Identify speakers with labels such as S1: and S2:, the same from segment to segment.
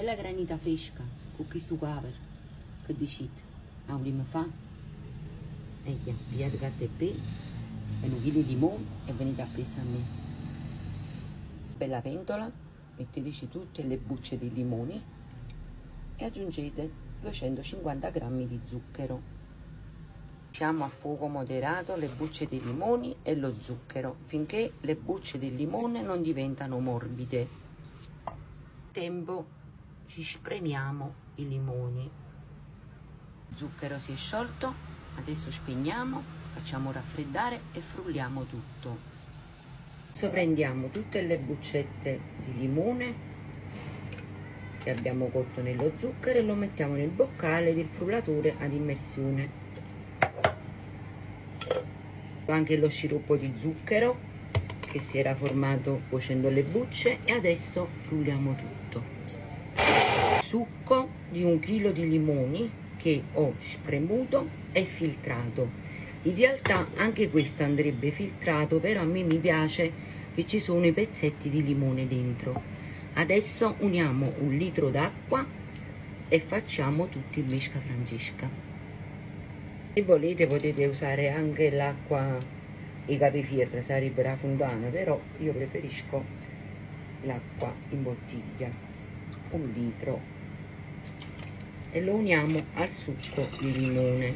S1: bella granita fresca con questo caver. Che dicite? Ah, vogliamo fare? Ecco, pigliate carta e pelo e un chilo di limone e venite a presa a me. Bella pentola, metteteci tutte le bucce di limoni e aggiungete 250 g di zucchero. Lasciamo a fuoco moderato le bucce di limoni e lo zucchero finché le bucce del limone non diventano morbide. Nel tempo ci spremiamo i limoni. Il zucchero si è sciolto, adesso spegniamo, facciamo raffreddare e frulliamo tutto. Adesso prendiamo tutte le buccette di limone che abbiamo cotto nello zucchero e lo mettiamo nel boccale del frullatore ad immersione. Anche lo sciroppo di zucchero che si era formato cuocendo le bucce e adesso frulliamo tutto. Succo di 1 chilo di limoni che ho spremuto e filtrato. In realtà anche questo andrebbe filtrato, però a me mi piace che ci sono i pezzetti di limone dentro. Adesso uniamo 1 litro d'acqua e facciamo tutto il mesca francesca. Se volete potete usare anche l'acqua e capifierra, sarebbe la fontana, però io preferisco l'acqua in bottiglia. 1 litro e lo uniamo al succo di limone.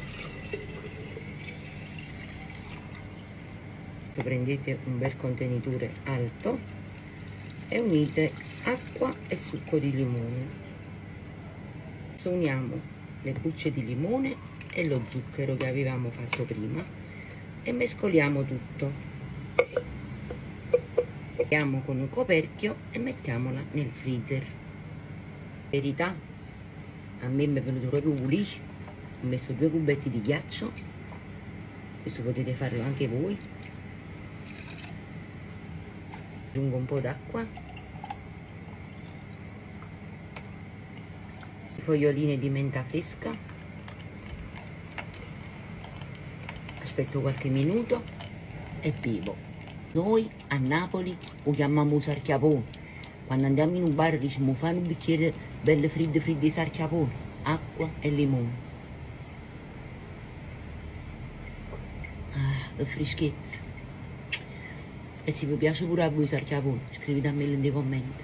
S1: Prendete un bel contenitore alto e unite acqua e succo di limone. Adesso uniamo le bucce di limone e lo zucchero che avevamo fatto prima e mescoliamo tutto. Mettiamo con un coperchio e mettiamola nel freezer. Verità, a me mi è venuto proprio pulito. Ho messo 2 cubetti di ghiaccio, questo potete farlo anche voi. Aggiungo un po' d'acqua, foglioline di menta fresca, aspetto qualche minuto e bevo. Noi a Napoli lo chiamiamo sarchiapone. Quando andiamo in un bar diciamo fai un bicchiere bello freddo di sarchiapone, acqua e limone. Ah, che freschezza. E se vi piace pure a voi sarchiapone, scrivete a me nei commenti.